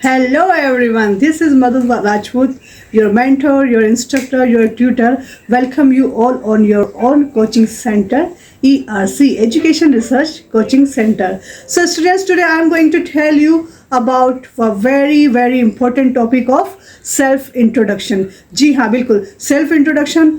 Hello everyone, this is Madhu Rajput, your mentor, your instructor, your tutor. Welcome you all on your own coaching center, ERC, Education Research Coaching Center. So students, today I am going to tell you about a very important topic of self introduction. जी हाँ, बिल्कुल self introduction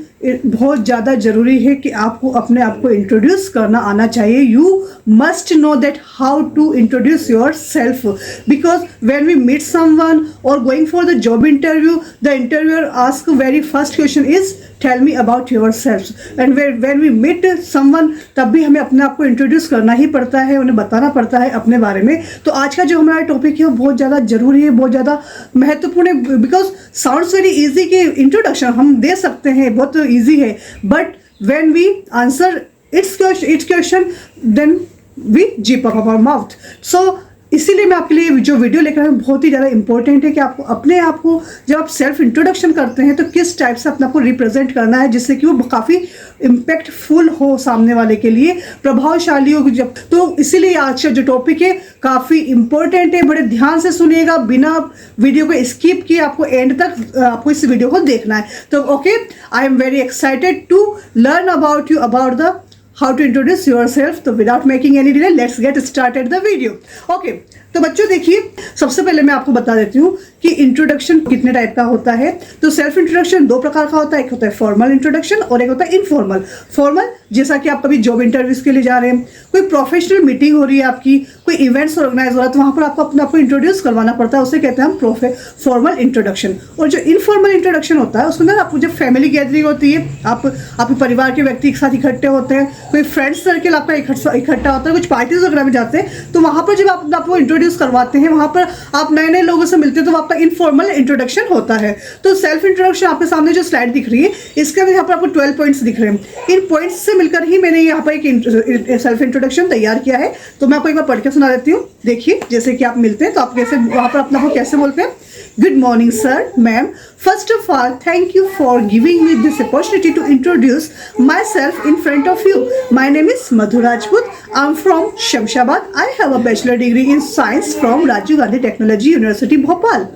बहुत ज़्यादा ज़रूरी है कि आपको अपने आप को इंट्रोड्यूस करना आना चाहिए। You must know that how to introduce your self, because when we meet someone और going for the job interview, the interviewer ask very first question is tell me about your self. And when we meet someone, तब भी हमें अपने आप को introduce करना ही पड़ता है, उन्हें बताना पड़ता है अपने बारे में। तो आज का जो हमारा टॉपिक है वो बहुत ज़्यादा ज़रूरी है, बहुत ज़्यादा महत्वपूर्ण है। बिकॉज साउंड्स वेरी इजी कि इंट्रोडक्शन हम दे सकते हैं, बहुत इजी है, but when we answer it's question then we zip up our mouth. So इसीलिए मैं आपके लिए जो वीडियो लेकर आया हूँ बहुत ही ज़्यादा इंपॉर्टेंट है कि आपको अपने आप को जब आप सेल्फ इंट्रोडक्शन करते हैं तो किस टाइप से अपने आप को रिप्रेजेंट करना है, जिससे कि वो काफ़ी इम्पैक्टफुल हो, सामने वाले के लिए प्रभावशाली हो। जब तो इसीलिए आज का जो टॉपिक है काफ़ी इंपॉर्टेंट है, बड़े ध्यान से सुनिएगा, बिना वीडियो को स्किप किए आपको एंड तक आपको इस वीडियो को देखना है। तो okay, I am very excited to learn about you about the how to introduce yourself। तो without making any delay, let's get started the video। okay, तो बच्चों देखिए, सबसे पहले मैं आपको बता देती हूँ कि इंट्रोडक्शन कितने टाइप का होता है। तो सेल्फ इंट्रोडक्शन दो प्रकार का होता है, एक होता है फॉर्मल इंट्रोडक्शन और एक होता है इनफॉर्मल। फॉर्मल जैसा कि आप कभी जॉब इंटरव्यूज के लिए जा रहे हैं, कोई प्रोफेशनल मीटिंग हो रही है आपकी, कोई इवेंट्स ऑर्गेनाइज हो रहा है, तो वहाँ पर आपको अपने आप को इंट्रोड्यूस करवाना पड़ता है, उसे कहते हैं हम फॉर्मल इंट्रोडक्शन। और जो इनफॉर्मल इंट्रोडक्शन होता है उसके अंदर आपको जब फैमिली गैदरिंग होती है, आप आपके परिवार के व्यक्ति एक साथ इकट्ठे होते हैं, कोई फ्रेंड्स सर्कल आपका इकट्ठा होता है, कुछ पार्टीज वगैरह में जाते हैं, तो वहाँ पर जब आप आपको इंट्रोड्यूस करवाते हैं, वहाँ पर आप नए नए लोगों से मिलते हैं, तो आपका इनफॉर्मल इंट्रोडक्शन होता है। तो सेल्फ इंट्रोडक्शन आपके सामने जो स्लाइड दिख रही है, इसके अंदर यहाँ पर आपको 12 पॉइंट्स दिख रहे हैं। इन पॉइंट्स से मिलकर ही मैंने यहाँ पर एक सेल्फ इंट्रोडक्शन तैयार किया है। तो मैं आपको एक बार पढ़ के सुना देती हूँ। देखिए, जैसे कि आप मिलते हैं तो आप कैसे वहाँ पर अपना को कैसे बोलते हैं। Good morning, sir, ma'am. First of all, thank you for giving me this opportunity to introduce myself in front of you. My name is Madhu Rajput. I'm from Shamshabad. I have a bachelor degree in science from Rajiv Gandhi Technology University, Bhopal.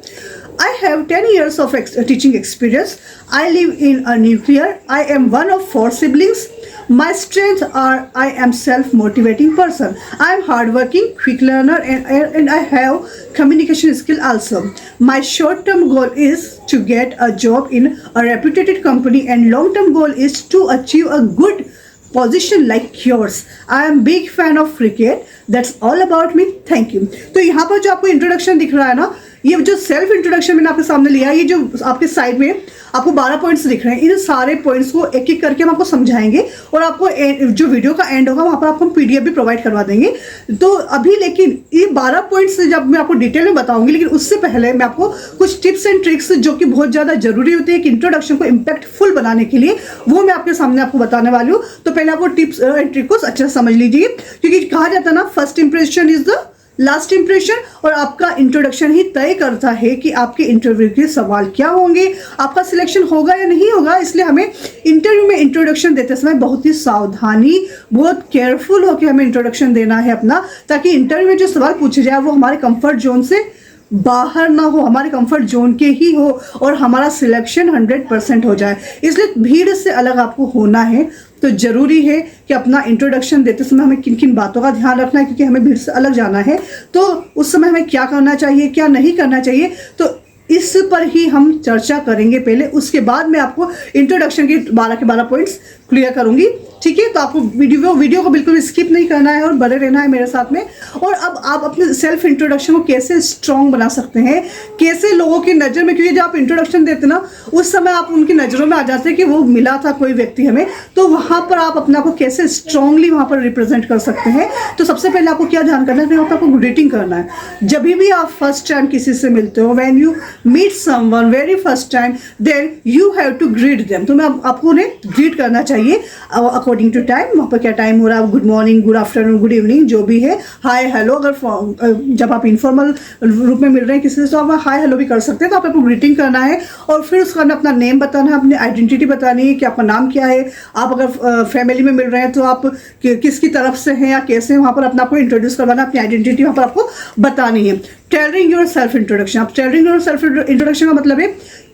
I have 10 years of teaching experience. I live in a nuclear. I am one of 4 siblings. My strengths are I am self-motivating person. I am hardworking, quick learner, and I have communication skill also. My short-term goal is to get a job in a reputed company, and long-term goal is to achieve a good position like yours. I am big fan of cricket. That's all about me. Thank you. तो यहाँ पर जो आपको introduction दिख रहा है ना, ये जो सेल्फ इंट्रोडक्शन मैंने आपके सामने लिया है, ये जो आपके साइड में आपको 12 पॉइंट्स दिख रहे हैं, इन सारे पॉइंट्स को एक एक करके हम आपको समझाएंगे और आपको जो वीडियो का एंड होगा वहाँ पर आपको हम PDF भी प्रोवाइड करवा देंगे। तो अभी लेकिन ये 12 पॉइंट्स जब मैं आपको डिटेल में बताऊंगी, लेकिन उससे पहले मैं आपको कुछ टिप्स एंड ट्रिक्स जो कि बहुत ज़्यादा जरूरी होती है कि इंट्रोडक्शन को इम्पैक्टफुल बनाने के लिए, वो मैं आपके सामने आपको बताने वाली हूँ। तो पहले आपको टिप्स एंड ट्रिक को अच्छे से समझ लीजिए, क्योंकि कहा जाता है ना, first impression is the last impression. और आपका इंट्रोडक्शन ही तय करता है कि आपके इंटरव्यू के सवाल क्या होंगे, आपका सिलेक्शन होगा या नहीं होगा। इसलिए हमें इंटरव्यू में इंट्रोडक्शन देते समय बहुत ही सावधानी, बहुत केयरफुल होकर हमें इंट्रोडक्शन देना है अपना, ताकि इंटरव्यू में जो सवाल पूछे जाए वो हमारे कंफर्ट जोन से बाहर ना हो, हमारे कंफर्ट जोन के ही हो और हमारा सिलेक्शन 100% हो जाए। इसलिए भीड़ से अलग आपको होना है। तो ज़रूरी है कि अपना इंट्रोडक्शन देते समय हमें किन किन बातों का ध्यान रखना है, क्योंकि हमें भीड़ से अलग जाना है। तो उस समय हमें क्या करना चाहिए, क्या नहीं करना चाहिए, तो इस पर ही हम चर्चा करेंगे पहले। उसके बाद मैं आपको इंट्रोडक्शन के 12 के 12 पॉइंट्स क्लियर करूंगी, ठीक है। तो आपको वीडियो को बिल्कुल स्किप नहीं करना है और बने रहना है मेरे साथ में। और अब आप अपने सेल्फ इंट्रोडक्शन को कैसे स्ट्रॉन्ग बना सकते हैं, कैसे लोगों की नज़र में, क्योंकि जब आप इंट्रोडक्शन देते ना, उस समय आप उनकी नज़रों में आ जाते हैं कि वो मिला था कोई व्यक्ति हमें, तो वहाँ पर आप अपना को कैसे स्ट्रांगली वहाँ पर रिप्रेजेंट कर सकते हैं। तो सबसे पहले आपको क्या ध्यान करना है, वहाँ पर आपको ग्रीटिंग करना है। जब भी आप फर्स्ट टाइम किसी से मिलते हो, when you meet someone very first time, then you have to greet them. तो आपको उन्हें ग्रीट करना चाहिए अकॉर्डिंग टू टाइम। वहाँ पर क्या टाइम हो रहा है, good morning, good afternoon, good evening, जो भी है, हाय हेलो। अगर जब आप इनफॉर्मल रूप में मिल रहे हैं किसी से, तो आप हाय हेलो भी कर सकते हैं। तो आपको ग्रीटिंग करना है और फिर उसका अपना नेम बताना है, अपनी आइडेंटिटी बतानी है कि आपका नाम क्या है। आप अगर फैमिली में मिल रहे हैं तो आप किसकी तरफ से हैं या कैसे हैं, वहाँ पर अपना आपको इंट्रोड्यूस करवाना, अपनी आइडेंटिटी वहाँ पर आपको बतानी है। Tailoring your self introduction. आप टेलरिंग योर सेल्फ इंट्रोडक्शन का मतलब है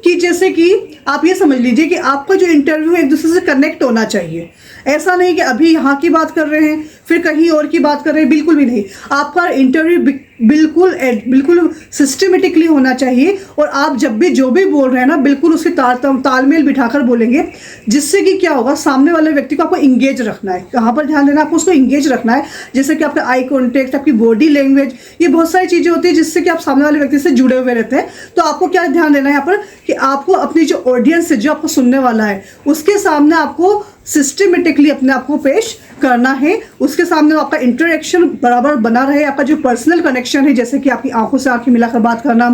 कि जैसे कि आप ये समझ लीजिए कि आपका जो इंटरव्यू है एक दूसरे से कनेक्ट होना चाहिए। ऐसा नहीं कि अभी यहाँ की बात कर रहे हैं फिर कहीं और की बात कर रहे हैं, बिल्कुल भी नहीं। आपका इंटरव्यू बिल्कुल सिस्टमेटिकली होना चाहिए और आप जब भी जो भी बोल रहे हैं ना बिल्कुल उसके तालमेल बिठाकर बोलेंगे, जिससे कि क्या होगा, सामने वाले व्यक्ति को आपको इंगेज रखना है। कहाँ पर ध्यान देना है, आपको उसको इंगेज रखना है। जैसे कि आपका आई कॉन्टेक्ट, आपकी बॉडी लैंग्वेज, ये बहुत सारी चीज़ें होती है जिससे कि आप सामने वाले व्यक्ति से जुड़े हुए रहते हैं। तो आपको क्या ध्यान देना है यहाँ पर कि आपको अपनी जो ऑडियंस है, जो आपको सुनने वाला है, उसके सामने आपको सिस्टमेटिकली अपने आप को पेश करना है। उसके सामने आपका इंटरेक्शन बराबर बना रहे। आपका जो पर्सनल कनेक्शन है, जैसे कि आपकी आंखों से आंखें मिलाकर बात करना,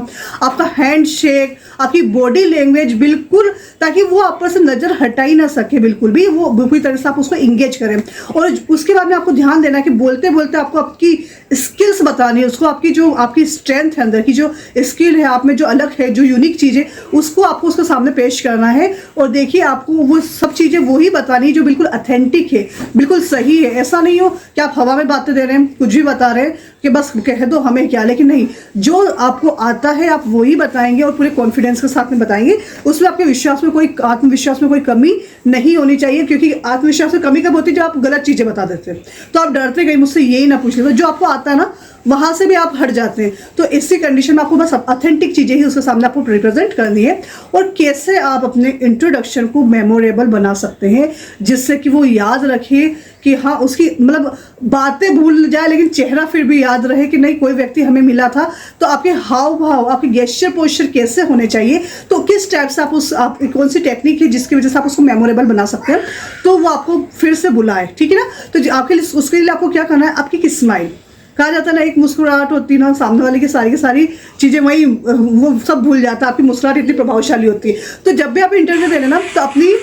आपका हैंड शेक, आपकी बॉडी लैंग्वेज, बिल्कुल, ताकि वो आप पर से नज़र हटा ही ना सके बिल्कुल भी, वो पूरी तरह से आप उसको इंगेज करें। और उसके बाद में आपको ध्यान देना है कि बोलते बोलते आपको आपकी स्किल्स बतानी है, उसको आपकी जो आपकी स्ट्रेंथ है, अंदर की जो स्किल है आप में, जो अलग है, जो यूनिक चीज़ है, उसको आपको उसके सामने पेश करना है। और देखिए, आपको वो सब चीज़ें वही बतानी है जो बिल्कुल ऑथेंटिक है, बिल्कुल सही है। ऐसा नहीं हो कि आप हवा में बातें दे रहे हैं, कुछ भी बता रहे हैं कि बस कह दो हमें क्या, लेकिन नहीं, जो आपको आता है आप वही बताएंगे और पूरे कॉन्फिडेंस के साथ में बताएंगे। उसमें आपके विश्वास में कोई, आत्मविश्वास में कोई कमी नहीं होनी चाहिए, क्योंकि आत्मविश्वास में कमी कब होती है, जब आप गलत चीज़ें बता देते हैं। तो आप डरते गए, मुझसे यही ना पूछ ले, तो जो आपको आता है ना वहाँ से भी आप हट जाते हैं। तो इसी कंडीशन में आपको बस ऑथेंटिक चीज़ें ही उसके सामने आपको रिप्रेजेंट करनी है। और कैसे आप अपने इंट्रोडक्शन को मेमोरेबल बना सकते हैं, जिससे कि वो याद रखे कि हाँ, उसकी मतलब बातें भूल जाए लेकिन चेहरा फिर भी याद रहे कि नहीं, कोई व्यक्ति हमें मिला था। तो आपके हाव भाव, आपके गेस्चर पोस्चर कैसे होने चाहिए, तो किस टाइप से आप कौन सी टेक्निक है जिसकी वजह से आप उसको मेमोरेबल बना सकते हैं, तो वो आपको फिर से बुलाए, ठीक है ना। तो आपके लिए, उसके लिए आपको क्या करना है, आपकी एक स्माइल, कहा जाता है ना, एक मुस्कुराहट होती है ना, सामने वाले की सारी चीज़ें वही, वो सब भूल जाता है। आपकी मुस्कुराहट इतनी प्रभावशाली होती है। तो जब भी आप इंटरव्यू दे रहे ना, तो अपनी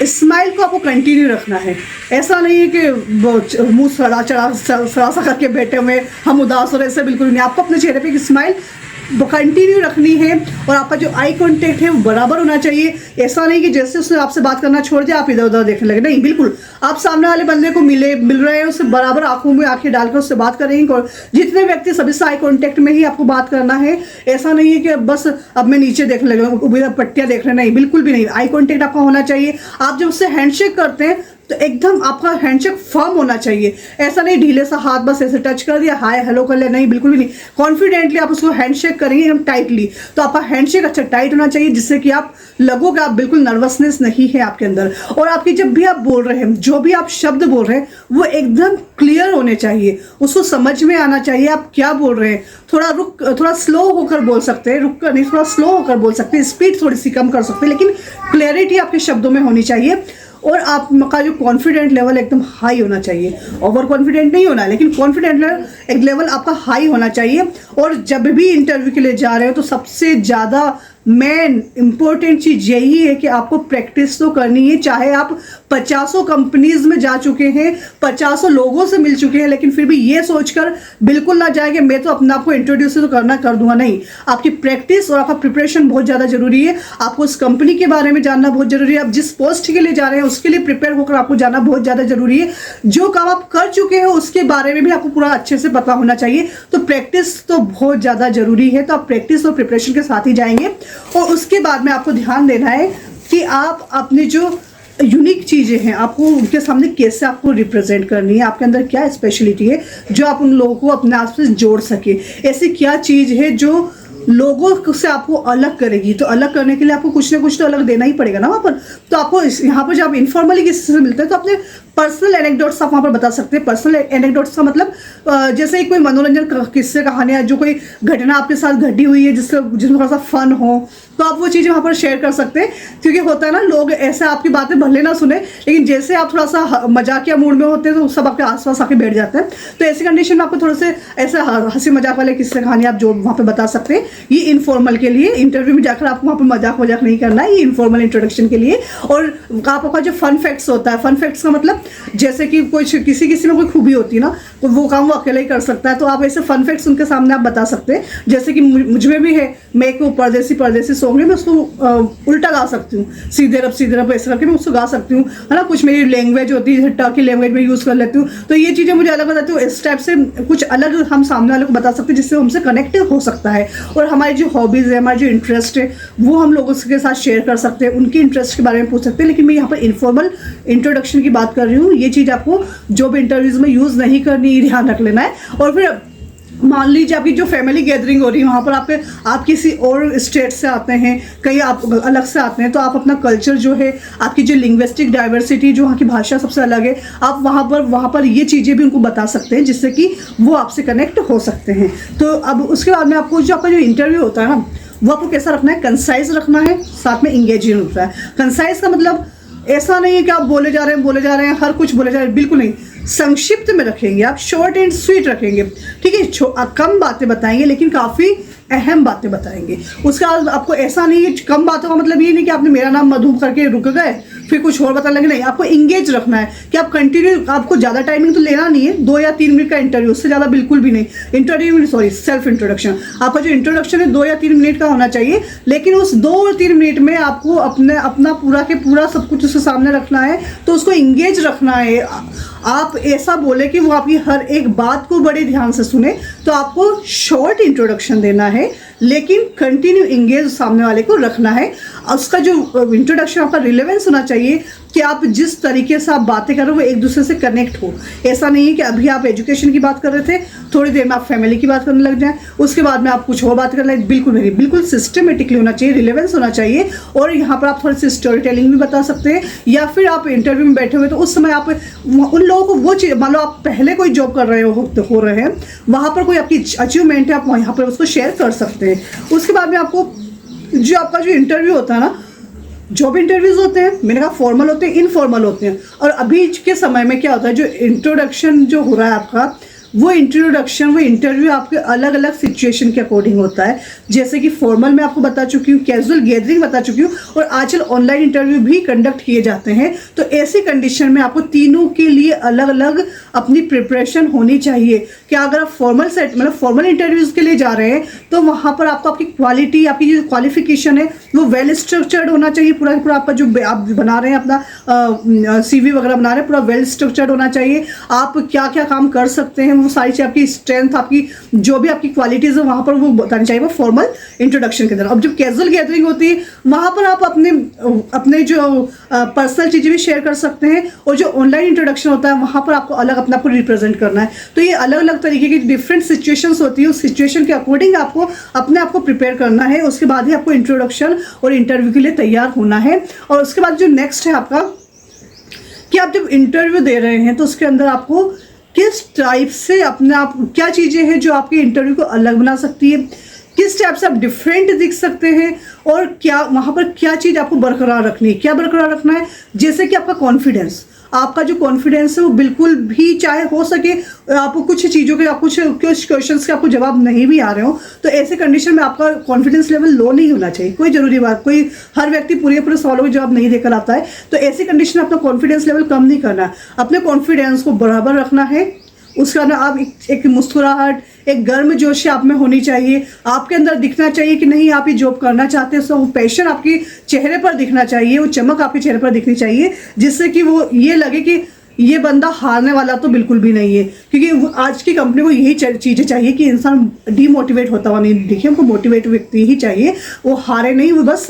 स्माइल को आपको कंटिन्यू रखना है। ऐसा नहीं है कि मुंह सड़ा करके बैठे हुए हम उदास हो रहे, ऐसे बिल्कुल नहीं। आपको अपने चेहरे पे एक स्माइल कंटिन्यू रखनी है और आपका जो आई कांटेक्ट है वो बराबर होना चाहिए। ऐसा नहीं कि जैसे उसने आपसे बात करना छोड़ दिया आप इधर उधर देखने लगे, नहीं, बिल्कुल आप सामने वाले बंदे को मिल रहे हैं, उससे बराबर आंखों में आंखें डालकर उससे बात करेंगे। जितने व्यक्ति सभी से आई कांटेक्ट में ही आपको बात करना है। ऐसा नहीं है कि बस अब मैं नीचे देखने लगे, पट्टियाँ देख रहे, नहीं, बिल्कुल भी नहीं। आई कांटेक्ट आपका होना चाहिए। आप जब उससे हैंडशेक करते हैं तो एकदम आपका हैंडशेक फर्म होना चाहिए। ऐसा नहीं ढीले सा हाथ बस ऐसे टच कर दिया, हाय हेलो कर लिया, नहीं, बिल्कुल भी नहीं। कॉन्फिडेंटली आप उसको हैंडशेक करेंगे एकदम टाइटली, तो आपका हैंडशेक अच्छा टाइट होना चाहिए, जिससे कि आप लगो कि आप बिल्कुल नर्वसनेस नहीं है आपके अंदर। और आपकी जब भी आप बोल रहे हैं, जो भी आप शब्द बोल रहे हैं, वो एकदम क्लियर होने चाहिए, उसको समझ में आना चाहिए आप क्या बोल रहे हैं। थोड़ा स्लो होकर बोल सकते हैं, रुक कर नहीं, थोड़ा स्लो होकर बोल सकते हैं, स्पीड थोड़ी सी कम कर सकते हैं, लेकिन क्लैरिटी आपके शब्दों में होनी चाहिए। और आपका जो कॉन्फिडेंट लेवल एकदम हाई होना चाहिए। ओवर कॉन्फिडेंट नहीं होना, लेकिन कॉन्फिडेंट लेवल आपका हाई होना चाहिए। और जब भी इंटरव्यू के लिए जा रहे हो तो सबसे ज़्यादा मेन इंपॉर्टेंट चीज़ यही है कि आपको प्रैक्टिस तो करनी है। चाहे आप 50 कंपनीज में जा चुके हैं, 50 लोगों से मिल चुके हैं, लेकिन फिर भी ये सोचकर बिल्कुल ना जाए कि मैं तो अपने आप को इंट्रोड्यूस तो कर दूंगा, नहीं। आपकी प्रैक्टिस और आपका प्रिपरेशन बहुत ज़्यादा जरूरी है। आपको उस कंपनी के बारे में जानना बहुत जरूरी है। आप जिस पोस्ट के लिए जा रहे हैं उसके लिए प्रिपेयर होकर आपको जाना बहुत ज़्यादा जरूरी है। जो काम आप कर चुके हो उसके बारे में भी आपको पूरा अच्छे से पता होना चाहिए। तो प्रैक्टिस तो बहुत ज़्यादा जरूरी है। तो आप प्रैक्टिस और प्रिपरेशन के साथ ही जाएंगे। और उसके बाद में आपको ध्यान देना है कि आप अपने जो यूनिक चीज़ें हैं आपको उनके सामने कैसे आपको रिप्रेजेंट करनी है, आपके अंदर क्या स्पेशलिटी है जो आप उन लोगों को अपने आप से जोड़ सके। ऐसी क्या चीज़ है जो लोगों से आपको अलग करेगी। तो अलग करने के लिए आपको कुछ ना कुछ तो अलग देना ही पड़ेगा ना वहाँ पर। तो आपको यहाँ पर जब इनफॉर्मली किसी से मिलते हैं तो अपने पर्सनल एनेक्डोट्स आप वहाँ पर बता सकते हैं। पर्सनल एनेक्डोट्स का मतलब जैसे कोई मनोरंजन किस्से कहानियाँ, जो कोई घटना आपके साथ घटी हुई है जिसमें थोड़ा सा फन हो, तो आप वो चीज़ें वहाँ पर शेयर कर सकते हैं। क्योंकि होता है ना, लोग ऐसे आपकी बातें भले ना सुने, लेकिन जैसे आप थोड़ा सा मजाकिया मूड में होते हैं तो सब आपके आसपास आके बैठ जाते हैं। तो ऐसी कंडीशन में आपको थोड़े से ऐसे हंसी मजाक वाले किस्से कहानी आप जो वहाँ पे बता सकते हैं। ये इनफॉर्मल के लिए, इंटरव्यू में जाकर आपको वहाँ पर मजाक नहीं करना है, ये इनफॉर्मल इंट्रोडक्शन के लिए। और आपका जो फन फैक्ट्स होता है, फन फैक्ट्स का मतलब जैसे कि कुछ किसी किसी में कोई खूबी होती है ना, तो वो काम वो अकेला ही कर सकता है, तो आप ऐसे फन फैक्ट्स उनके सामने आप बता सकते हैं। जैसे कि मुझ में भी है, मैं एक परदेसी सॉन्ग है, मैं उसको उल्टा गा सकती हूँ, सीधे रब ऐसे करके मैं उसको गा सकती हूँ, है ना। कुछ मेरी लैंग्वेज होती है, टर्की लैंग्वेज में यूज़ कर लेती हूँ, तो ये चीज़ें मुझे अलग बताती हूँ। इस टाइप से कुछ अलग हम सामने वाले को बता सकते हैं, जिससे हमसे कनेक्ट हो सकता है। और हमारी जो हॉबीज़ है, हमारी जो इंटरेस्ट है, वो हम लोगों के साथ शेयर कर सकते हैं, उनके इंटरेस्ट के बारे में पूछ सकते हैं। लेकिन मैं यहाँ पर इनफॉर्मल इंट्रोडक्शन की बात कर रही हूँ। ये चीज़ आपको जॉब इंटरव्यूज़ में यूज़ नहीं करनी, ध्यान रख लेना है। और फिर मान लीजिए आपकी जो फैमिली गैदरिंग हो रही है, वहाँ पर आप किसी और स्टेट से आते हैं, कहीं आप अलग से आते हैं, तो आप अपना कल्चर जो है, आपकी जो लिंग्विस्टिक डाइवर्सिटी, जो वहाँ की भाषा सबसे अलग है, आप वहाँ पर ये चीज़ें भी उनको बता सकते हैं, जिससे कि वो आपसे कनेक्ट हो सकते हैं। तो अब उसके बाद में आपको जो आपका जो इंटरव्यू होता है ना, वो आपको कैसा रखना है, कंसाइज रखना है, साथ में इंगेजिंग होता है। कंसाइज का मतलब ऐसा नहीं है कि आप बोले जा रहे हैं, हर कुछ बोले जा रहे हैं, बिल्कुल नहीं। संक्षिप्त में रखेंगे आप, शॉर्ट एंड स्वीट रखेंगे, ठीक है। कम बातें बताएंगे लेकिन काफ़ी अहम बातें बताएंगे। उसके बाद आपको ऐसा नहीं है, कम बातों का मतलब ये नहीं कि आपने मेरा नाम मधु करके रुक गए फिर कुछ और बताने लगे, नहीं। आपको इंगेज रखना है कि आप कंटिन्यू, आपको ज़्यादा टाइमिंग तो लेना नहीं है, 2 या 3 मिनट का इंटरव्यू, उससे ज़्यादा बिल्कुल भी नहीं। सेल्फ इंट्रोडक्शन, आपका जो इंट्रोडक्शन है 2 या 3 मिनट का होना चाहिए, लेकिन उस 2 और 3 मिनट में आपको अपना पूरा के पूरा सब कुछ उसके सामने रखना है, तो उसको इंगेज रखना है। आप ऐसा बोले कि वो आपकी हर एक बात को बड़े ध्यान से सुने। तो आपको शॉर्ट इंट्रोडक्शन देना है, लेकिन कंटिन्यू इंगेज सामने वाले को रखना है। उसका जो इंट्रोडक्शन आपका रिलेवेंस होना चाहिए, कि आप जिस तरीके से आप बातें कर रहे हो वो एक दूसरे से कनेक्ट हो। ऐसा नहीं है कि अभी आप एजुकेशन की बात कर रहे थे, थोड़ी देर में आप फैमिली की बात करने लग जाएं, उसके बाद में आप कुछ और बात कर लें, बिल्कुल नहीं। बिल्कुल सिस्टमेटिकली होना चाहिए, रिलेवेंस होना चाहिए। और यहाँ पर आप थोड़ी सी स्टोरी टेलिंग भी बता सकते हैं, या फिर आप इंटरव्यू में बैठे हुए तो उस समय आप उन लोगों को वो चीज़, मान लो आप पहले कोई जॉब कर रहे हो रहे हैं, वहाँ पर कोई आपकी अचीवमेंट है, आप यहाँ पर उसको शेयर कर सकते हैं। उसके बाद में आपको जो आपका जो इंटरव्यू होता है ना, जॉब इंटरव्यूज होते हैं, मैंने कहा फॉर्मल होते हैं, इनफॉर्मल होते हैं। और अभी के समय में क्या होता है, जो इंट्रोडक्शन जो हो रहा है आपका, वो इंटरव्यू आपके अलग अलग सिचुएशन के अकॉर्डिंग होता है। जैसे कि फॉर्मल में आपको बता चुकी हूँ, कैजुअल गैदरिंग बता चुकी हूँ, और आजकल ऑनलाइन इंटरव्यू भी कंडक्ट किए जाते हैं। तो ऐसी कंडीशन में आपको तीनों के लिए अलग अलग अपनी प्रिपरेशन होनी चाहिए। कि अगर आप फॉर्मल इंटरव्यूज के लिए जा रहे हैं, तो वहाँ पर आपको आपकी क्वालिटी, आपकी जो क्वालिफिकेशन है, वो वेल स्ट्रक्चर्ड होना चाहिए। पूरा आपका जो आप बना रहे हैं, अपना CV वगैरह बना रहे हैं, पूरा वेल स्ट्रक्चर्ड होना चाहिए। आप क्या क्या काम कर सकते हैं, वो सारी चीज़, आपकी स्ट्रेंथ, आपकी जो भी आपकी क्वालिटीज है, वहाँ पर वो बतानी चाहिए, वो फॉर्मल इंट्रोडक्शन के अंदर। अब जब कैजुअल गैदरिंग होती है, वहाँ पर आप अपने जो पर्सनल चीज़ें भी शेयर कर सकते हैं। और जो ऑनलाइन इंट्रोडक्शन होता है, वहाँ पर आपको अलग अपने आप को रिप्रेजेंट करना है। तो ये अलग अलग तरीके की डिफरेंट सिचुएशंस होती है, उस सिचुएशन के अकॉर्डिंग आपको अपने आप को प्रिपेयर करना है। उसके बाद ही आपको इंट्रोडक्शन और इंटरव्यू के लिए तैयार होना है। और उसके बाद जो नेक्स्ट है आपका, कि आप जब इंटरव्यू दे रहे हैं, तो उसके अंदर आपको किस टाइप से अपने आप, क्या चीज़ें हैं जो आपके इंटरव्यू को अलग बना सकती है, किस टाइप से आप डिफरेंट दिख सकते हैं, और क्या वहाँ पर क्या चीज़ आपको बरकरार रखनी है, क्या बरकरार रखना है। जैसे कि आपका कॉन्फिडेंस, आपका जो कॉन्फिडेंस है वो बिल्कुल भी, चाहे हो सके आपको कुछ चीज़ों के, आप कुछ क्वेश्चंस के आपको जवाब नहीं भी आ रहे हो, तो ऐसे कंडीशन में आपका कॉन्फिडेंस लेवल लो नहीं होना चाहिए। कोई ज़रूरी बात, कोई हर व्यक्ति पूरे सवालों के जवाब नहीं देकर आता है, तो ऐसी कंडीशन में अपना कॉन्फिडेंस लेवल कम नहीं करना है, अपने कॉन्फिडेंस को बराबर रखना है। उसका ना आप एक मुस्कुराहट, एक गर्मजोशी आप में होनी चाहिए। आपके अंदर दिखना चाहिए कि नहीं, आप ये जॉब करना चाहते हो, वो पैशन आपके चेहरे पर दिखना चाहिए, वो चमक आपके चेहरे पर दिखनी चाहिए, जिससे कि वो ये लगे कि ये बंदा हारने वाला तो बिल्कुल भी नहीं है। क्योंकि आज की कंपनी को यही चीज़ें चाहिए कि इंसान डीमोटिवेट होता हुआ नहीं दिखे, उनको मोटिवेट व्यक्ति ही चाहिए, वो हारे नहीं, वो बस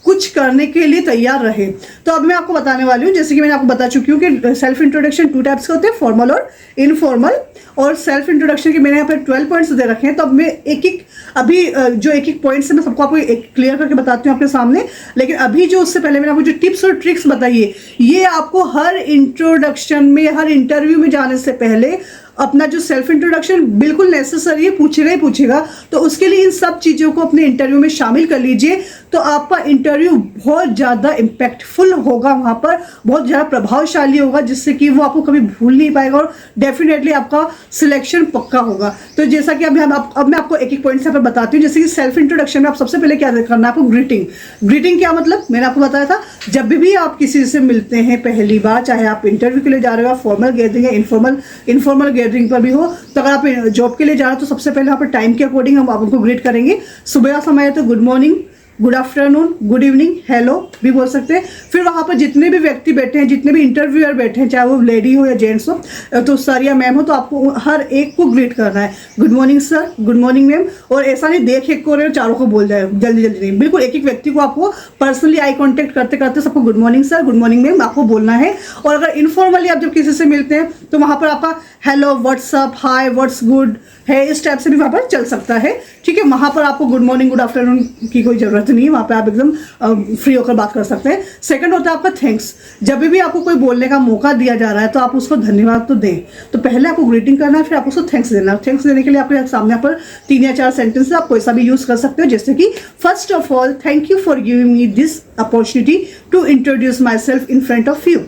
कुछ करने के लिए तैयार रहे। तो अब मैं आपको बताने वाली हूँ, जैसे कि मैंने आपको बता चुकी हूँ कि सेल्फ इंट्रोडक्शन 2 टाइप्स के होते हैं, फॉर्मल और इनफॉर्मल। और सेल्फ इंट्रोडक्शन के मैंने यहाँ पे 12 पॉइंट्स दे रखे हैं। तो अब मैं जो एक एक पॉइंट से मैं सबको आपको एक क्लियर करके बताती हूँ आपके सामने। लेकिन अभी जो उससे पहले मैंने आपको जो टिप्स और ट्रिक्स बताई है, ये आपको हर इंट्रोडक्शन में, हर इंटरव्यू में जाने से पहले अपना जो सेल्फ इंट्रोडक्शन बिल्कुल नेसेसरी है, पूछेगा ही पूछेगा, तो उसके लिए इन सब चीज़ों को अपने इंटरव्यू में शामिल कर लीजिए, तो आपका इंटरव्यू बहुत ज़्यादा इम्पैक्टफुल होगा, वहाँ पर बहुत ज़्यादा प्रभावशाली होगा, जिससे कि वो आपको कभी भूल नहीं पाएगा और डेफिनेटली आपका सिलेक्शन पक्का होगा। तो जैसा कि अब मैं आपको एक एक पॉइंट से पर बताती हूँ। जैसे कि सेल्फ इंट्रोडक्शन में आप सबसे पहले क्या करना है, आपको ग्रीटिंग क्या मतलब मैंने आपको बताया था, जब भी आप किसी से मिलते हैं पहली बार, चाहे आप इंटरव्यू के लिए जा रहे हो, फॉर्मल गैदरिंग या इनफॉर्मल गैदरिंग पर भी हो, तो अगर आप जॉब के लिए जा रहे हो तो सबसे पहले यहाँ पर टाइम के अकॉर्डिंग हम आप उनको ग्रीट करेंगे। सुबह का समय है तो good morning, good afternoon, good evening, hello भी बोल सकते हैं। फिर वहाँ पर जितने भी व्यक्ति बैठे हैं, जितने भी इंटरव्यूअर बैठे हैं, चाहे वो लेडी हो या जेंट्स हो, तो सर या मैम हो, तो आपको हर एक को ग्रीट करना है, good morning sir, good morning ma'am. और ऐसा नहीं देख एक को रहे चारों को बोल जाए, जल्दी जल्दी नहीं, बिल्कुल एक एक व्यक्ति को आपको पर्सनली आई कॉन्टेक्ट करते करते सबको good morning sir, good morning ma'am आपको बोलना है। और अगर इनफॉर्मली आप जब किसी से मिलते हैं तो वहाँ पर आपका हेलो, व्हाट्सअप, हाय, व्हाट्स गुड है, इस टाइप से भी वहाँ पर चल सकता है। ठीक है, वहाँ पर आपको गुड मॉर्निंग, गुड आफ्टरनून की कोई ज़रूरत नहीं है, वहाँ पे आप एकदम फ्री होकर बात कर सकते हैं। सेकंड होता है आपका थैंक्स। जब भी आपको कोई बोलने का मौका दिया जा रहा है तो आप उसको धन्यवाद तो दें। तो पहले आपको ग्रीटिंग करना है, फिर आपको उसको थैंक्स देना है। थैंक्स देने के लिए आपके सामने यहाँ पर 3 या 4 सेंटेंस आप कोई सा भी यूज़ कर सकते हो, जैसे कि first of all thank you for giving me this opportunity to introduce myself in front of you.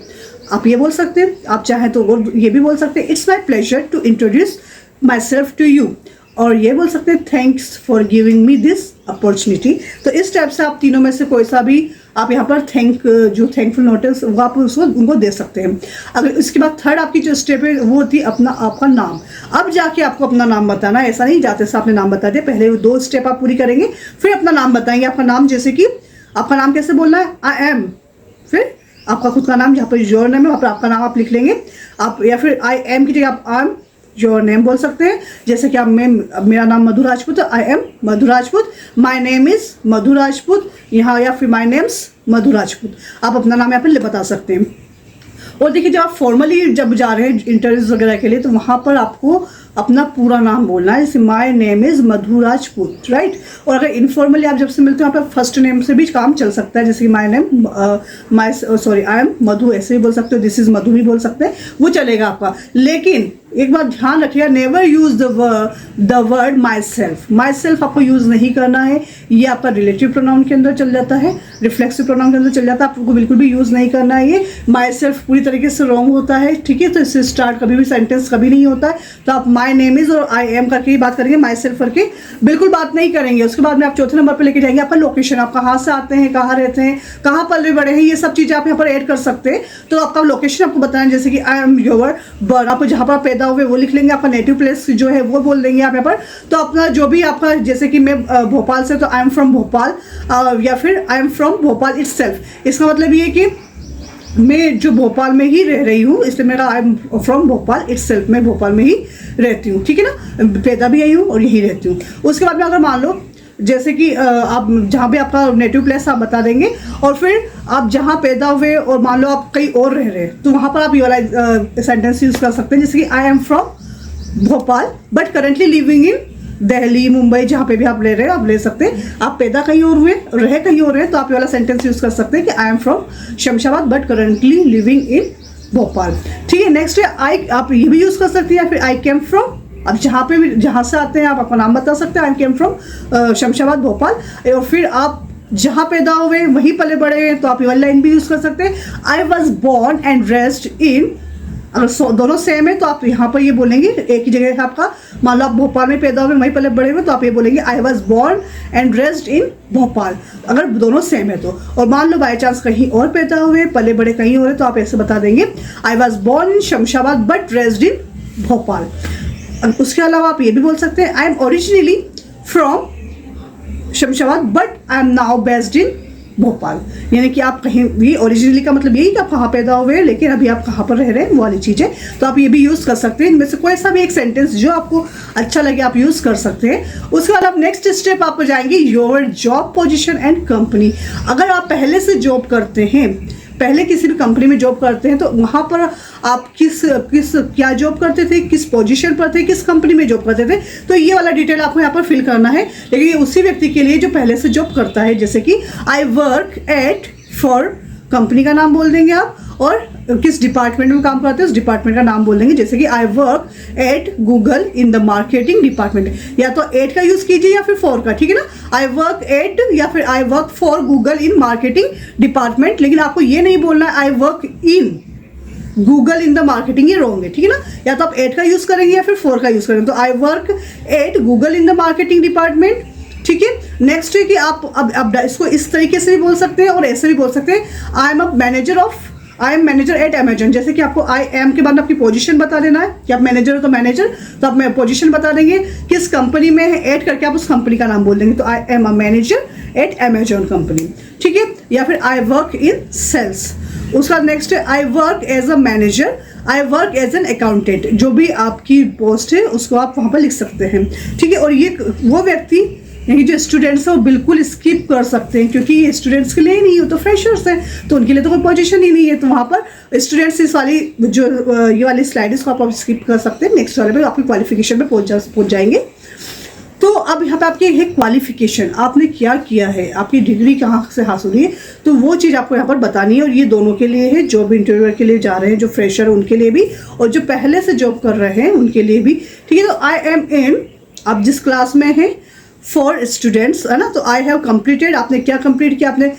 आप ये बोल सकते हैं, आप चाहें तो और ये भी बोल सकते हैं, it's my pleasure to introduce myself to you. और ये बोल सकते हैं thanks for giving me this opportunity. तो इस टाइप से आप तीनों में से कोई सा भी आप यहाँ पर जो थैंकफुल नोटिस वो आप उसको उनको दे सकते हैं। अगर इसके बाद थर्ड आपकी जो स्टेप है वो होती है आपका नाम। अब जाके आपको अपना नाम बताना है, ऐसा नहीं जाते से आपने नाम बता दिया, पहले वो 2 स्टेप आप पूरी करेंगे, फिर अपना नाम बताएंगे। आपका नाम, जैसे कि आपका नाम कैसे बोलना है, आई एम, फिर आपका खुद का नाम, जहाँ पर योर नेम है वहाँ पर आपका नाम आप लिख लेंगे आप, या फिर आई एम की जगह आप आई एम योर नेम बोल सकते हैं। जैसे कि आप मेरा नाम मधु राजपूत है, I am Madhu Rajput, my name is Madhu Rajput यहाँ, या फिर माई नेम्स मधु राजपूत, आप अपना नाम यहाँ पर बता सकते हैं। और देखिए, जब आप फॉर्मली जब जा रहे हैं इंटरव्यूज वगैरह के लिए तो वहाँ पर आपको अपना पूरा नाम बोलना है, जैसे माई name is Madhu Rajput, right. और अगर इनफॉर्मली आप जब से मिलते हो वहाँ पर फर्स्ट नेम से भी काम चल सकता है, जैसे कि माई नेम आई एम मधु, ऐसे भी बोल सकते हो, दिस इज़ मधु भी बोल सकते हैं, वो चलेगा आपका। लेकिन एक बात ध्यान रखिएगा, never use the word my self आपको यूज़ नहीं करना है। ये आपका रिलेटिव प्रोनाउन के अंदर चल जाता है, रिफ्लेक्सिव प्रोनाउन के अंदर चल जाता है, आपको बिल्कुल भी यूज़ नहीं करना है। ये माई सेल्फ पूरी तरीके से रॉन्ग होता है, ठीक है। तो इससे स्टार्ट कभी भी सेंटेंस कभी नहीं होता है। तो आप माई नेम इज़ और आई एम करके ही बात करेंगे, माई सेल्फ करके बिल्कुल बात नहीं करेंगे। उसके बाद में आप चौथे नंबर पर लेके जाएंगे आपका लोकेशन, आप कहाँ से आते हैं, कहाँ रहते हैं, कहाँ पले बड़े हैं, ये सब चीज़ें आप यहाँ पर ऐड कर सकते हैं। तो आपका लोकेशन आपको बताना, जैसे कि आई एम योर बर्थ, आप जहाँ पर पैदा हुए वो लिख लेंगे, आपका नेटिव प्लेस जो है वो बोल देंगे आप यहाँ पर। तो अपना जो भी आपका, जैसे कि मैं भोपाल से, तो आई एम फ्रॉम भोपाल, या फिर I am from Bhopal itself. इसका मतलब ये कि मैं जो भोपाल में ही रह रही हूँ, इसलिए मेरा I am from Bhopal itself, मैं भोपाल में ही रहती हूँ, ठीक है ना, पैदा भी आई हूँ और यही रहती हूँ। उसके बाद में अगर मान लो जैसे कि आप जहाँ भी आपका नेटिव प्लेस आप बता देंगे, और फिर आप जहाँ पैदा हुए और मान लो आप कहीं और रह रहे हैं, तो वहाँ पर आप ये वाला सेंटेंस यूज़ कर सकते हैं, जैसे कि I am from Bhopal but currently living in Delhi, Mumbai, जहाँ पे भी आप ले रहे हैं आप ले सकते हैं। आप पैदा कहीं और हुए, रहे कहीं और हैं, तो आप ये वाला सेंटेंस यूज़ कर सकते हैं कि I am from Shamshabad but currently living in Bhopal, ठीक है। नेक्स्ट है आई, आप ये भी यूज़ कर सकते हैं, या फिर आई केम फ्रॉम, अब जहाँ पे भी जहाँ से आते हैं आप अपना नाम बता सकते हैं, आई केम फ्रॉम शमशाबाद भोपाल। और फिर आप जहाँ पैदा हुए वहीं पले बड़े हैं, तो आप ये वाली लाइन भी यूज़ कर सकते हैं, I was born and raised in. अगर दोनों सेम है तो आप यहाँ पर ये बोलेंगे, एक ही जगह है आपका, मान लो आप भोपाल में पैदा हुए वहीं पले बड़े हुए, तो आप ये बोलेंगे I was born and raised in Bhopal, अगर दोनों सेम है तो। और मान लो बाई चांस कहीं और पैदा हुए, पले बड़े कहीं और है, तो आप ऐसे बता देंगे I was born in Shamshabad but raised in Bhopal. उसके अलावा आप ये भी बोल सकते हैं, I am originally from Shamshabad but I am now based in Bhopal, यानी कि आप कहीं भी, ओरिजिनली का मतलब यही कि आप कहाँ पैदा हुए हैं लेकिन अभी आप कहाँ पर रह रहे हैं, वो वाली चीज़ है। तो आप ये भी यूज़ कर सकते हैं, इनमें से कोई सा भी एक सेंटेंस जो आपको अच्छा लगे आप यूज़ कर सकते हैं। उसके बाद आप नेक्स्ट स्टेप आप जाएंगे, your job position and company. अगर आप पहले से जॉब करते हैं, पहले किसी भी कंपनी में जॉब करते हैं, तो वहाँ पर आप किस क्या जॉब करते थे, किस पोजीशन पर थे, किस कंपनी में जॉब करते थे, तो ये वाला डिटेल आपको यहाँ पर फिल करना है। लेकिन ये उसी व्यक्ति के लिए जो पहले से जॉब करता है, जैसे कि I work at for, company का नाम बोल देंगे आप, और किस डिपार्टमेंट में काम करते हैं उस डिपार्टमेंट का नाम बोल देंगे। जैसे कि I work at Google in the marketing department, या तो एट का यूज कीजिए या फिर फॉर का, ठीक है ना। आई वर्क एट या फिर I work for Google in marketing department, लेकिन आपको ये नहीं बोलना है I work in Google in the marketing, ये रॉन्ग है, ठीक है ना। या तो आप एट का यूज करेंगे या फिर फॉर का यूज करेंगे। तो I work at Google in the marketing department, ठीक है। नेक्स्ट है कि आप अब इसको इस तरीके से भी बोल सकते हैं और ऐसे भी बोल सकते हैं। I am manager at Amazon. जैसे कि आपको आई एम के बाद आपकी पोजीशन बता देना है कि आप मैनेजर हो तो मैनेजर, तो आप पोजीशन बता देंगे किस कंपनी में है, ऐड करके आप उस कंपनी का नाम बोल देंगे। तो I am a manager at Amazon company, ठीक है। या फिर आई वर्क इन सेल्स। उसका नेक्स्ट है I work as a manager, I work as an accountant. जो भी आपकी पोस्ट है उसको आप वहाँ पर लिख सकते हैं, ठीक है। और ये वो व्यक्ति यानी जो स्टूडेंट्स है वो बिल्कुल स्किप कर सकते हैं, क्योंकि ये स्टूडेंट्स के लिए ही नहीं हो, तो फ्रेशर्स हैं तो उनके लिए तो कोई पोजीशन ही नहीं है। तो वहाँ पर स्टूडेंट्स इस वाली जो ये वाली स्लाइड इसको आप स्किप कर सकते हैं। नेक्स्ट वाले पे आपकी क्वालिफिकेशन पे पहुँच जाएंगे। तो अब यहाँ पे आपकी है क्वालिफिकेशन, आपने क्या किया है, आपकी डिग्री कहाँ से हासिल हुई है, तो वो चीज़ आपको यहाँ पर बतानी है। और ये दोनों के लिए है, जॉब इंटरव्यू के लिए जा रहे हैं, जो फ्रेशर है उनके लिए भी और जो पहले से जॉब कर रहे हैं उनके लिए भी, ठीक है। तो आई एम इन, आप जिस क्लास में हैं, फॉर स्टूडेंट्स, है ना। तो आई हैव कंप्लीटेड, आपने क्या कंप्लीट किया, आपने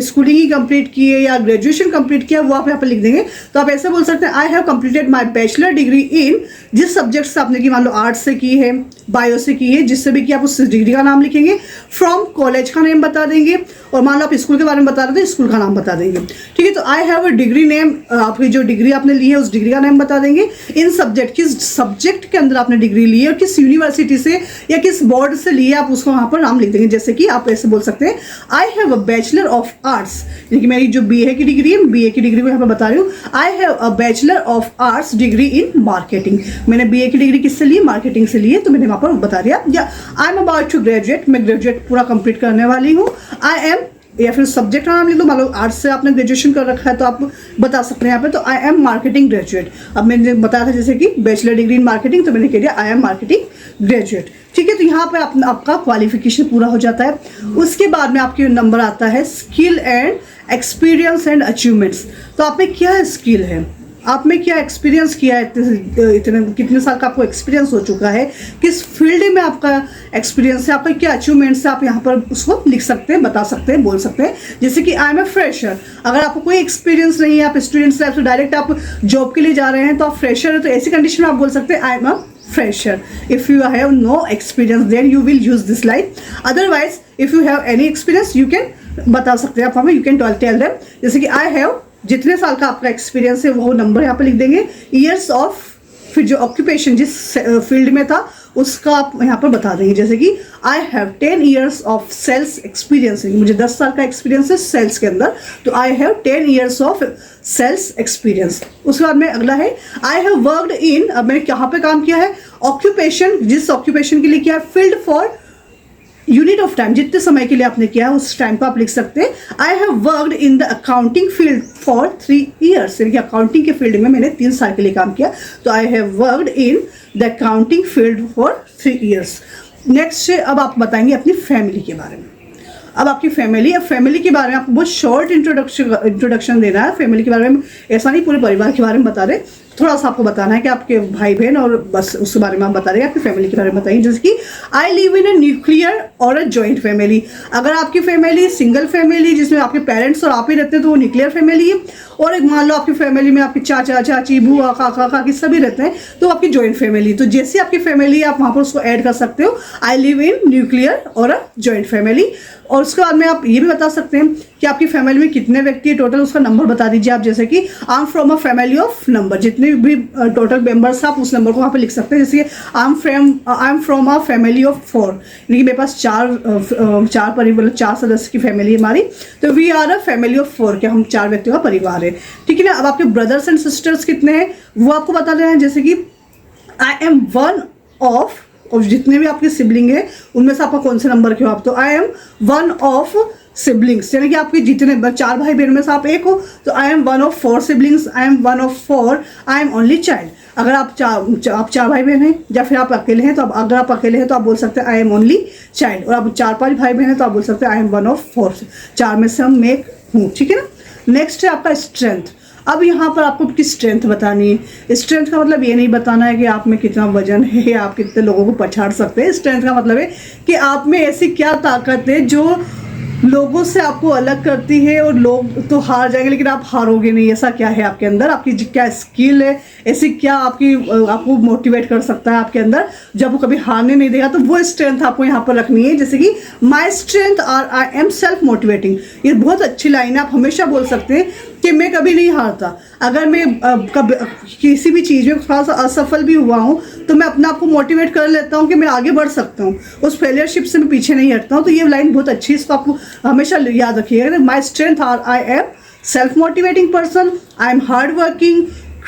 स्कूलिंग ही कंप्लीट की है या ग्रेजुएशन कंप्लीट किया, वो आप यहाँ पर लिख देंगे। तो आप ऐसे बोल सकते हैं I have completed my bachelor degree in, जिस सब्जेक्ट से आपने की मान लो आर्ट्स से की है, बायो से की है, जिससे भी कि आप उस डिग्री का नाम लिखेंगे। फ्रॉम कॉलेज का नेम बता देंगे, और मान लो आप स्कूल के बारे में बता रहे थे, स्कूल का नाम बता देंगे, ठीक है। तो I have a degree name, आपकी जो डिग्री आपने ली है उस डिग्री का नाम बता देंगे। इन सब्जेक्ट, किस सब्जेक्ट के अंदर आपने डिग्री ली है और किस यूनिवर्सिटी से या किस बोर्ड से लिए, आप उसको वहाँ पर नाम लिख देंगे। जैसे कि आप ऐसे बोल सकते हैं I have a bachelor of arts, यानी कि मेरी जो बीए की डिग्री है, बीए की डिग्री को यहाँ पर बता रही हूँ। I have a bachelor of arts degree in marketing, मैंने बीए की डिग्री किससे ली, मार्केटिंग से ली है, तो मैंने वहाँ पर बता दिया। या I am about to graduate, मैं ग्रेजुएट पूरा कंप्लीट करने वाली हूँ। आई एम, या फिर सब्जेक्ट का नाम लिख दो, मान लो आर्ट्स से आपने ग्रेजुएशन कर रखा है तो आप बता सकते हैं यहाँ पे। तो आई एम मार्केटिंग ग्रेजुएट, अब मैंने बताया था जैसे कि बैचलर डिग्री इन मार्केटिंग, तो मैंने कह दिया आई एम मार्केटिंग ग्रेजुएट, ठीक है। तो यहाँ पे आपका क्वालिफिकेशन पूरा हो जाता है। उसके बाद में आपके नंबर आता है skill and experience and achievements. तो आप में क्या स्किल है, आप में क्या एक्सपीरियंस किया है, इतने कितने साल का आपको एक्सपीरियंस हो चुका है, किस फील्ड में आपका एक्सपीरियंस है, आपका क्या अचीवमेंट्स है, आप यहाँ पर उसको लिख सकते हैं, बता सकते हैं, बोल सकते हैं। जैसे कि आई एम ए फ्रेशर, अगर आपको कोई एक्सपीरियंस नहीं है, आप स्टूडेंट्स लाइफ से डायरेक्ट आप जॉब के लिए जा रहे हैं, तो आप फ्रेशर है, तो ऐसी कंडीशन में आप बोल सकते हैं I am a fresher. If you have no experience, then you will use this line. Otherwise, if you have any experience, you can बता सकते हैं आप हमें, you can tell them. जैसे कि I have, जितने साल का आपका एक्सपीरियंस है वो नंबर यहाँ पे लिख देंगे। ईयर्स ऑफ, फिर जो ऑक्यूपेशन जिस फील्ड में था उसका आप यहाँ पर बता देंगे। जैसे कि I have 10 years of sales experience, मुझे 10 साल का एक्सपीरियंस है सेल्स के अंदर, तो I have 10 years of sales experience. उसके बाद में अगला है आई हैव वर्कड इन, अब मैंने कहाँ पे काम किया है, ऑक्यूपेशन, जिस ऑक्यूपेशन के लिए किया है, field for unit of time, जितने समय के लिए आपने किया है उस टाइम को आप लिख सकते हैं। I have worked in the accounting field for 3 years, यानी कि अकाउंटिंग के फील्ड में मैंने 3 साल के लिए काम किया, तो I have worked in the accounting field for 3 years. Next है, अब आप बताएंगे अपनी फैमिली के बारे में। अब आपकी फैमिली, अब फैमिली के बारे में आपको बहुत शॉर्ट इंट्रोडक्शन देना है। फैमिली के बारे में ऐसा नहीं पूरे परिवार के बारे में बता रहे, थोड़ा सा आपको बताना है कि आपके भाई बहन, और बस उसके बारे में आप बता रहे हैं, आपकी फैमिली के बारे में बताइए। जैसे कि I live in a nuclear और अ जॉइंट फैमिली, अगर आपकी फैमिली सिंगल फैमिली जिसमें आपके पेरेंट्स और आप ही रहते हैं तो वो न्यूक्लियर फैमिली है। और एक मान लो आपकी फैमिली में आपके चाचा चाची बुआ काका काकी सभी रहते हैं तो आपकी जॉइंट फैमिली, तो जैसे आपकी फैमिली आप वहाँ पर उसको ऐड कर सकते हो, आई लिव इन न्यूक्लियर और अ जॉइंट फैमिली। और उसके बाद में आप ये भी बता सकते हैं कि आपकी फैमिली में कितने व्यक्ति है टोटल, उसका नंबर बता दीजिए आप। जैसे कि I am from a family of number, जितने भी टोटल मेंबर्स आप उस नंबर को वहाँ पे लिख सकते हैं। जैसे I am from a family of 4, यानी कि मेरे पास चार परिवार, 4 सदस्य की फैमिली है हमारी, तो we are a family of 4, क्या हम 4 व्यक्तियों का परिवार है, ठीक है ना। अब आपके ब्रदर्स एंड सिस्टर्स कितने हैं वो आपको बता देना है। जैसे कि आई एम वन ऑफ, और जितने भी आपके सिबलिंग है उनमें से आपका कौन से नंबर के हो आप, तो I M one of siblings, यानी कि आपके जितने 4 भाई बहन में से आप एक हो, तो I M one of 4 siblings, I am one of 4, I am only child. अगर आप 4 भाई बहन हैं या फिर आप अकेले हैं, तो अगर आप अकेले हैं तो आप बोल सकते हैं आई एम ओनली चाइल्ड, और आप 4-5 भाई बहन हैं तो आप बोल सकते हैं आई एम वन ऑफ 4, 4 में से हम एक हूँ, ठीक है ना। नेक्स्ट है आपका स्ट्रेंथ। अब यहाँ पर आपको आपकी स्ट्रेंथ बतानी है। स्ट्रेंथ का मतलब ये नहीं बताना है कि आप में कितना वजन है, आप कितने लोगों को पछाड़ सकते हैं। स्ट्रेंथ का मतलब है कि आप में ऐसी क्या ताकत है जो लोगों से आपको अलग करती है, और लोग तो हार जाएंगे लेकिन आप हारोगे नहीं। ऐसा क्या है आपके अंदर, आपकी क्या स्किल है, ऐसी क्या आपको मोटिवेट कर सकता है आपके अंदर जब वो कभी हारने नहीं देगा। तो वो स्ट्रेंथ आपको यहाँ पर रखनी है। जैसे कि my strength are I am self motivating, ये बहुत अच्छी लाइन है। आप हमेशा बोल सकते हैं कि मैं कभी नहीं हारता। अगर मैं कभी किसी भी चीज़ में थोड़ा सा असफल भी हुआ हूँ तो मैं अपने आप को मोटिवेट कर लेता हूँ कि मैं आगे बढ़ सकता हूँ, उस फेलियरशिप से मैं पीछे नहीं हटता हूँ। तो ये लाइन बहुत अच्छी है, इसको आपको हमेशा याद रखिएगा। My strength are I am self motivating person, I am hard working,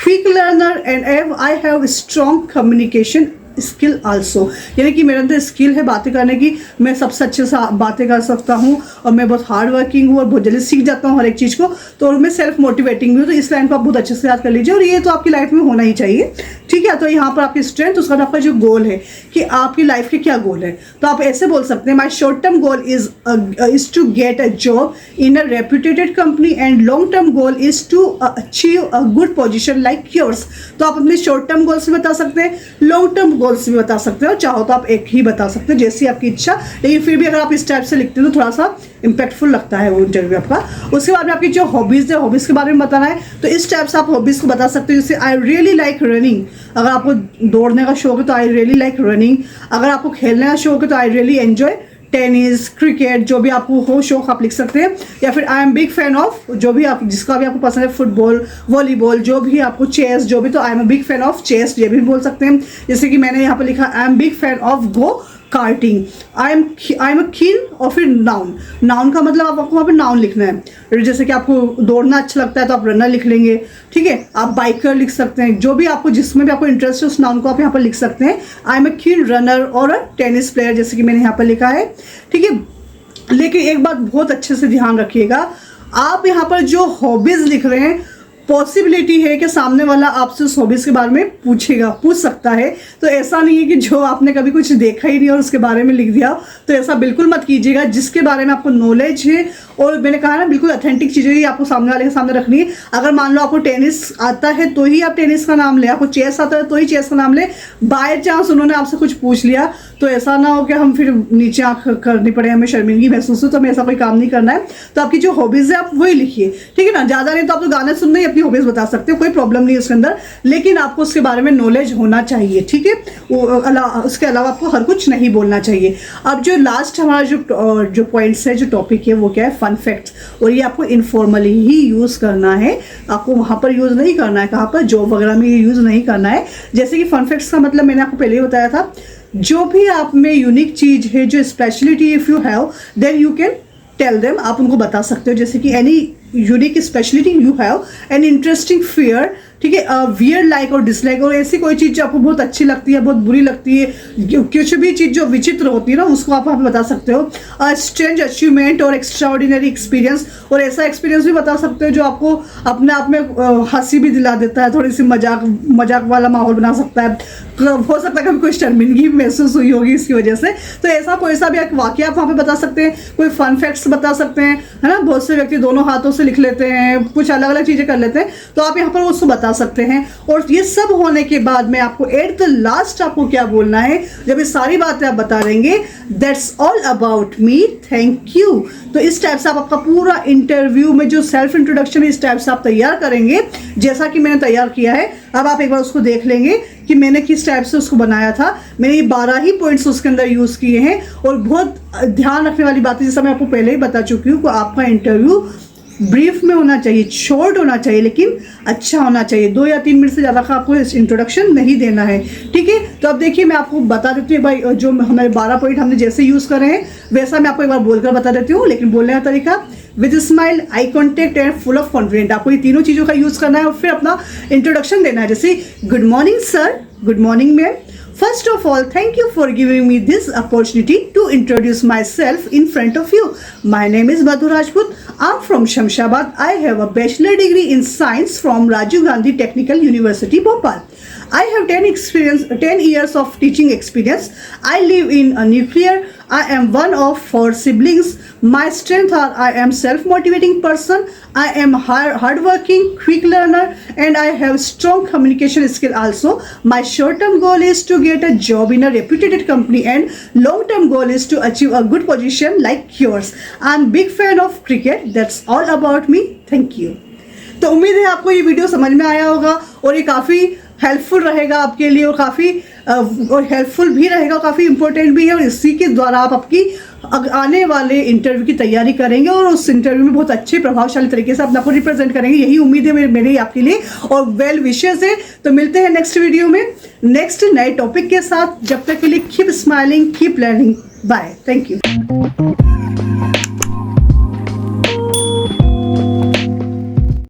quick learner and I have strong communication skill also, यानी कि मेरे अंदर स्किल है बातें करने की, मैं सबसे अच्छे से बातें कर सकता हूँ, और मैं बहुत हार्ड वर्किंग हूँ और बहुत जल्दी सीख जाता हूँ हर एक चीज़ को। तो और मैं सेल्फ मोटिवेटिंग भी हूँ। तो इस लाइन को आप बहुत अच्छे से याद कर लीजिए, और ये तो आपकी लाइफ में होना ही चाहिए। ठीक है, तो यहाँ पर आपकी स्ट्रेंथ, उसका आपका जो गोल है कि आपकी लाइफ के क्या गोल है, तो आप ऐसे बोल सकते हैं my short term goal is to get a job in a reputed company and long term goal is to achieve a good position like yours. तो आप अपने शॉर्ट टर्म गोल्स भी बता सकते हैं, लॉन्ग टर्म गोल्स भी बता सकते हो, चाहो तो आप एक ही बता सकते हो, जैसी आपकी इच्छा। लेकिन फिर भी अगर आप इस टाइप से लिखते हैं तो थोड़ा सा इंपैक्टफुल लगता है वो इंटरव्यू आपका। उसके बाद में आपकी जो हॉबीज़ है, हॉबीज़ के बारे में बताना है, तो इस टाइप से आप हॉबीज़ को बता सकते हो। जैसे आई रियली लाइक रनिंग, अगर आपको दौड़ने का शौक है तो आई रियली लाइक रनिंग। अगर आपको खेलने का शौक है तो I really enjoy tennis, cricket, जो भी आपको हो शौक आप लिख सकते हैं। या फिर आई एम बिग फैन ऑफ, जो भी आप जिसका भी आपको पसंद है, फुटबॉल, वॉलीबॉल, जो भी आपको, चेस, जो भी, तो I am big fan of chess, ये भी बोल सकते हैं। जैसे कि मैंने यहाँ पर लिखा I am big fan of go karting, I am a keen. और फिर नाउन, नाउन का मतलब आपको वहाँ पे नाउन लिखना है। जैसे कि आपको दौड़ना अच्छा लगता है तो आप रनर लिख लेंगे। ठीक है, आप बाइकर लिख सकते हैं, जो भी आपको, जिसमें भी आपको इंटरेस्ट है उस नाउन को आप यहाँ पर लिख सकते हैं। आई एम अ कीन रनर और अ टेनिस प्लेयर, जैसे कि मैंने यहाँ पर लिखा है। ठीक है, लेकिन एक बात बहुत अच्छे से ध्यान रखिएगा, आप यहाँ पर जो हॉबीज़ लिख रहे हैं, पॉसिबिलिटी है कि सामने वाला आपसे उस हॉबीज़ के बारे में पूछ सकता है। तो ऐसा नहीं है कि जो आपने कभी कुछ देखा ही नहीं और उसके बारे में लिख दिया, तो ऐसा बिल्कुल मत कीजिएगा। जिसके बारे में आपको नॉलेज है, और मैंने कहा ना बिल्कुल ऑथेंटिक चीज़ें ही आपको सामने वाले के सामने रखनी है। अगर मान लो आपको टेनिस आता है तो ही आप टेनिस का नाम ले, आपको चेस आता है तो ही चेस का नाम ले। बाय चांस उन्होंने आपसे कुछ पूछ लिया तो ऐसा ना हो कि हम फिर नीचे आँख करनी पड़े, हमें शर्मिंदगी महसूस हो, तो हमें ऐसा कोई काम नहीं करना है। तो आपकी जो हॉबीज़ है आप वही लिखिए, ठीक है ना। ज़्यादा नहीं तो आप तो गाने सुनने ही अपनी हॉबीज़ बता सकते हो, कोई प्रॉब्लम नहीं है उसके अंदर, लेकिन आपको उसके बारे में नॉलेज होना चाहिए। ठीक है, उसके अलावा आपको हर कुछ नहीं बोलना चाहिए। अब जो लास्ट हमारा जो पॉइंट्स है, जो टॉपिक है, वो क्या है, फन फैक्ट्स। और ये आपको इनफॉर्मली ही यूज़ करना है, आपको वहाँ पर यूज़ नहीं करना है, कहाँ पर, जॉब वगैरह में यूज़ नहीं करना है। जैसे कि फन फैक्ट्स का मतलब मैंने आपको पहले ही बताया था, जो भी आप में यूनिक चीज़ है, जो speciality if you have, then you can tell them, आप उनको बता सकते हो। जैसे कि any unique speciality you have, an interesting fear, ठीक है, वियर लाइक और डिसलाइक, और ऐसी कोई चीज़ जो आपको बहुत अच्छी लगती है, बहुत बुरी लगती है, कुछ भी चीज़ जो विचित्र होती है ना, उसको आप हमें बता सकते हो। स्ट्रेंज अचीवमेंट और एक्स्ट्राऑर्डिनरी एक्सपीरियंस, और ऐसा एक्सपीरियंस भी बता सकते हो जो आपको अपने आप में हंसी भी दिला देता है, थोड़ी सी मजाक वाला माहौल बना सकता है। हो सकता है कभी कोई शर्मिंदगी महसूस हुई होगी इसकी वजह से, तो ऐसा कोई सा भी एक वाकया आप वहाँ पे बता सकते हैं, कोई फन फैक्ट्स बता सकते हैं, है ना। बहुत से व्यक्ति दोनों हाथों से लिख लेते हैं, कुछ अलग अलग चीज़ें कर लेते हैं, तो आप यहाँ पर उसको बता सकते हैं। और ये सब होने के बाद में आपको एट द लास्ट आपको क्या बोलना है, जब ये सारी बातें आप बता देंगे, that's all about me, thank you. तो इस टाइप से आप आपका पूरा इंटरव्यू में जो सेल्फ इंट्रोडक्शन है, इस टाइप से आप तैयार करेंगे, जैसा कि मैंने तैयार किया है। अब आप एक बार उसको देख लेंगे कि मैंने किस टाइप से उसको बनाया था। मैंने ये 12 ही पॉइंट्स उसके अंदर यूज़ किए हैं, और बहुत ध्यान रखने वाली बात है, जैसा मैं आपको पहले ही बता चुकी हूँ, कि आपका इंटरव्यू ब्रीफ में होना चाहिए, शॉर्ट होना चाहिए, लेकिन अच्छा होना चाहिए। 2 या 3 मिनट से ज़्यादा का आपको इंट्रोडक्शन नहीं देना है, ठीक है। तो अब देखिए, मैं आपको बता देती हूँ भाई, जो हमारे 12 पॉइंट हमने जैसे यूज़ करे हैं वैसा मैं आपको एक बार बोलकर बता देती हूँ, लेकिन बोलने का तरीका with smile, eye contact and full of confident. आपको ये तीनों चीज़ों का यूज़ करना है और फिर अपना इंट्रोडक्शन देना है। जैसे good morning sir, good morning ma'am, first of all, thank you for giving me this opportunity to introduce myself in front of you. My name is Madhu Rajput. I'm from Shamshabad. I have a bachelor degree in science from Rajiv Gandhi Technical University, Bhopal. I have 10 years of teaching experience. I live in a nuclear I am one of 4 siblings. My strength are I am self-motivating person, I am hardworking, quick learner, and I have strong communication skill also. My short-term goal is to get a job in a reputed company and long-term goal is to achieve a good position like yours. I am big fan of cricket. That's all about me. Thank you. तो उम्मीद है आपको ये video समझ में आया होगा और ये काफ़ी हेल्पफुल रहेगा आपके लिए और काफ़ी और हेल्पफुल भी रहेगा, काफ़ी इंपॉर्टेंट भी है और इसी के द्वारा आप आपकी आने वाले इंटरव्यू की तैयारी करेंगे और उस इंटरव्यू में बहुत अच्छे प्रभावशाली तरीके से अपना को रिप्रेजेंट करेंगे। यही उम्मीद है मेरी आपके लिए और वेल विशेस है। तो मिलते हैं नेक्स्ट वीडियो में नेक्स्ट नए टॉपिक के साथ। जब तक के लिए keep smiling, keep learning, bye, thank you.